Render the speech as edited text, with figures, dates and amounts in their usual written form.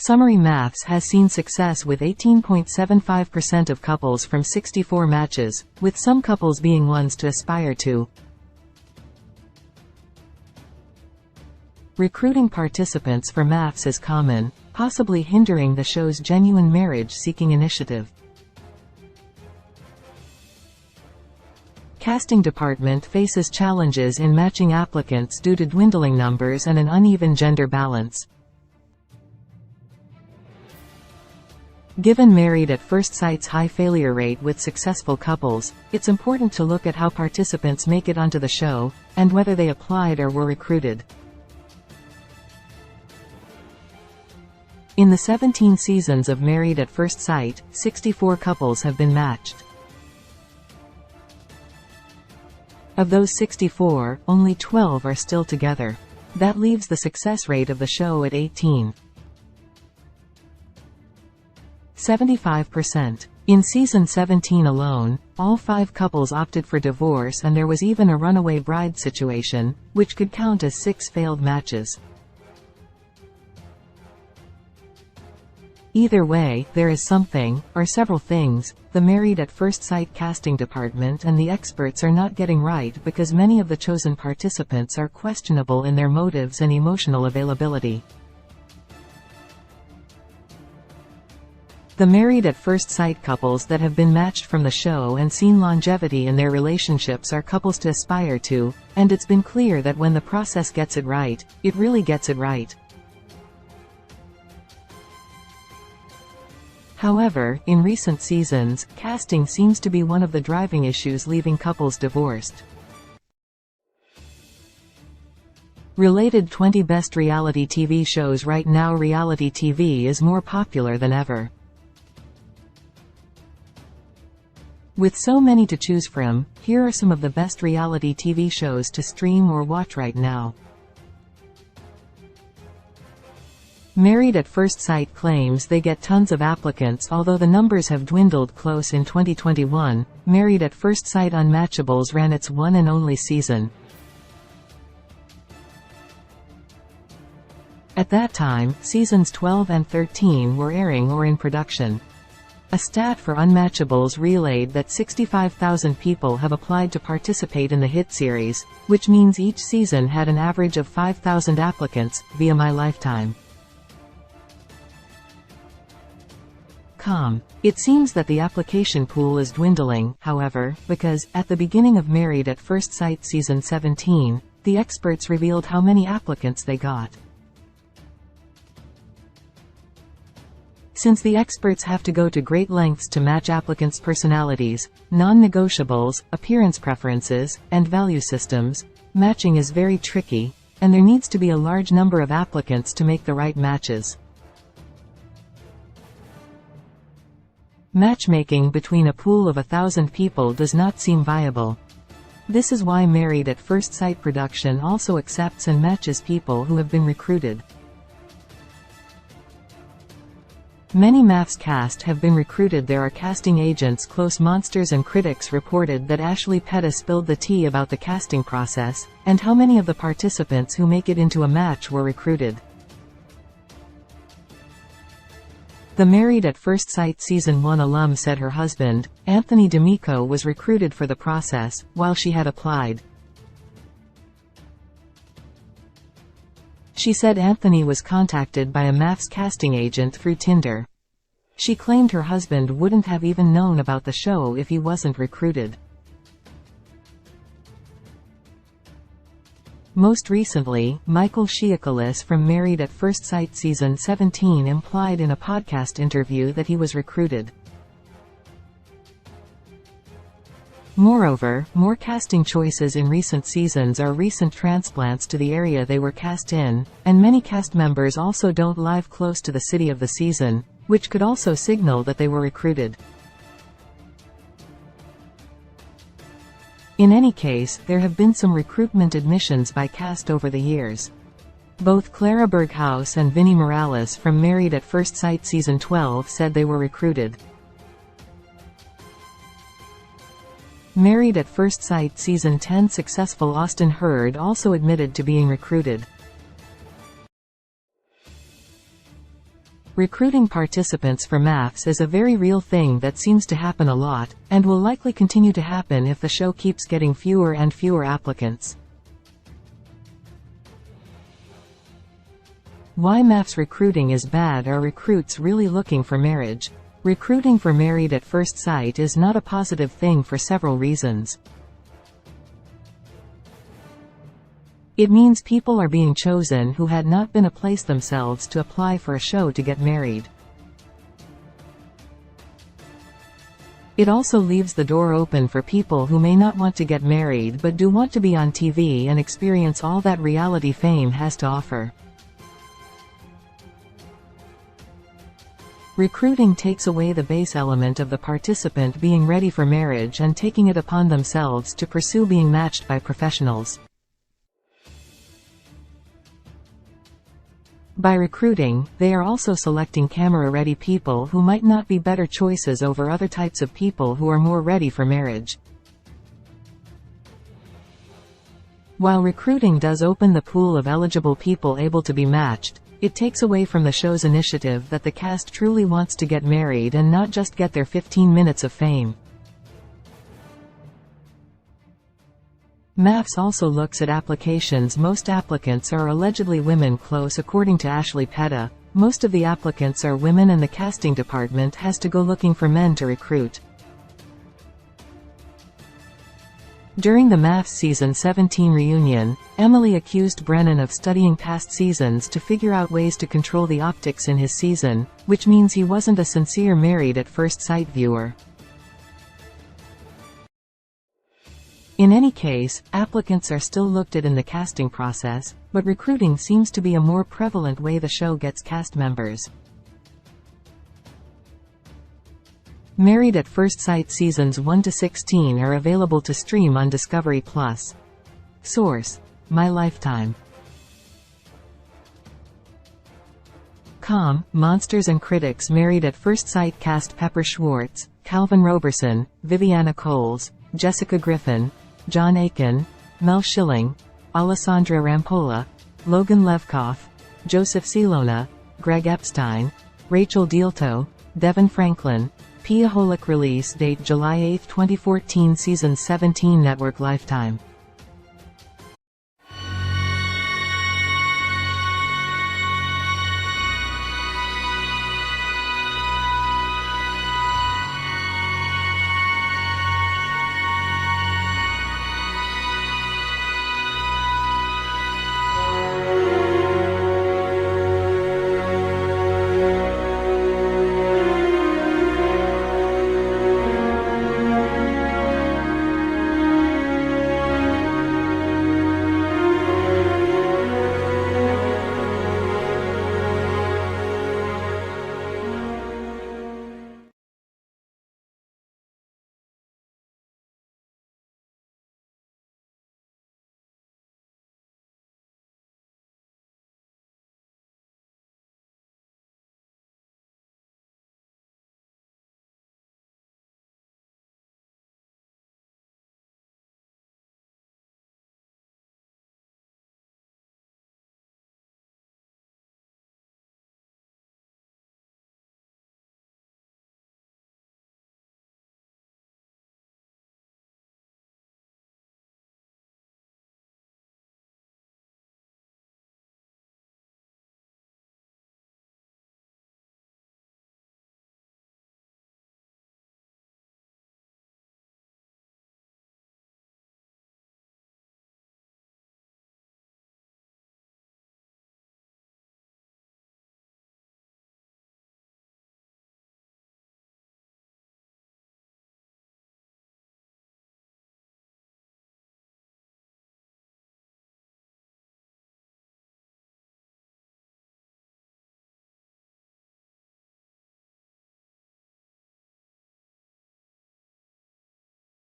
Summary Maths has seen success with 18.75% of couples from 64 matches, with some couples being ones to aspire to. Recruiting participants for Maths is common, possibly hindering the show's genuine marriage-seeking initiative. Casting department faces challenges in matching applicants due to dwindling numbers and an uneven gender balance. Given Married at First Sight's high failure rate with successful couples, it's important to look at how participants make it onto the show, and whether they applied or were recruited. In the 17 seasons of Married at First Sight, 64 couples have been matched. Of those 64, only 12 are still together. That leaves the success rate of the show at 18.75%. In season 17 alone, all 5 couples opted for divorce, and there was even a runaway bride situation, which could count as 6 failed matches. Either way, there is something, or several things, the Married at First Sight casting department and the experts are not getting right, because many of the chosen participants are questionable in their motives and emotional availability. The Married at First Sight couples that have been matched from the show and seen longevity in their relationships are couples to aspire to, and it's been clear that when the process gets it right, it really gets it right. However, in recent seasons, casting seems to be one of the driving issues leaving couples divorced. Related 20 Best Reality TV Shows. Right now, reality TV is more popular than ever. With so many to choose from, here are some of the best reality TV shows to stream or watch right now. Married at First Sight claims they get tons of applicants, although the numbers have dwindled close. In 2021, Married at First Sight Unmatchables ran its one and only season. At that time, seasons 12 and 13 were airing or in production. A stat for Unmatchables relayed that 65,000 people have applied to participate in the hit series, which means each season had an average of 5,000 applicants, via My Lifetime. It seems that the application pool is dwindling, however, because, at the beginning of Married at First Sight season 17, the experts revealed how many applicants they got. Since the experts have to go to great lengths to match applicants' personalities, non-negotiables, appearance preferences, and value systems, matching is very tricky, and there needs to be a large number of applicants to make the right matches. Matchmaking between a pool of 1,000 people does not seem viable. This is why Married at First Sight production also accepts and matches people who have been recruited. Many Maths cast have been recruited. There are casting agents close. Monsters and critics reported that Ashley Pettis spilled the tea about the casting process, and how many of the participants who make it into a match were recruited. The Married at First Sight Season 1 alum said her husband, Anthony D'Amico, was recruited for the process, while she had applied. She said Anthony was contacted by a Maths casting agent through Tinder. She claimed her husband wouldn't have even known about the show if he wasn't recruited. Most recently, Michael Shiakolis from Married at First Sight Season 17 implied in a podcast interview that he was recruited. Moreover, more casting choices in recent seasons are recent transplants to the area they were cast in, and many cast members also don't live close to the city of the season, which could also signal that they were recruited. In any case, there have been some recruitment admissions by cast over the years. Both Clara Berghaus and Vinnie Morales from Married at First Sight Season 12 said they were recruited. Married at First Sight Season 10 successful Austin Hurd also admitted to being recruited. Recruiting participants for MAFS is a very real thing that seems to happen a lot, and will likely continue to happen if the show keeps getting fewer and fewer applicants. Why MAFS recruiting is bad? Are recruits really looking for marriage? Recruiting for married at first sight is not a positive thing for several reasons. It means people are being chosen who had not been a place themselves to apply for a show to get married. It also leaves the door open for people who may not want to get married but do want to be on TV and experience all that reality fame has to offer. Recruiting takes away the base element of the participant being ready for marriage and taking it upon themselves to pursue being matched by professionals. By recruiting, they are also selecting camera-ready people who might not be better choices over other types of people who are more ready for marriage. While recruiting does open the pool of eligible people able to be matched, it takes away from the show's initiative that the cast truly wants to get married and not just get their 15 minutes of fame. MAFS also looks at applications. Most applicants are allegedly women. Close. According to Ashley Petta, most of the applicants are women and the casting department has to go looking for men to recruit. During the MAFS Season 17 reunion, Emily accused Brennan of studying past seasons to figure out ways to control the optics in his season, which means he wasn't a sincere married at first sight viewer. In any case, applicants are still looked at in the casting process, but recruiting seems to be a more prevalent way the show gets cast members. Married at First Sight Seasons 1 to 16 are available to stream on Discovery+. Source: My Lifetime. Monsters and Critics. Married at First Sight cast Pepper Schwartz, Calvin Roberson, Viviana Coles, Jessica Griffin, John Aiken, Mel Schilling, Alessandra Rampolla, Logan Levkoff, Joseph Silona, Greg Epstein, Rachel Dielto, Devin Franklin, Pia Holick. Release date July 8, 2014. Season 17 Network Lifetime.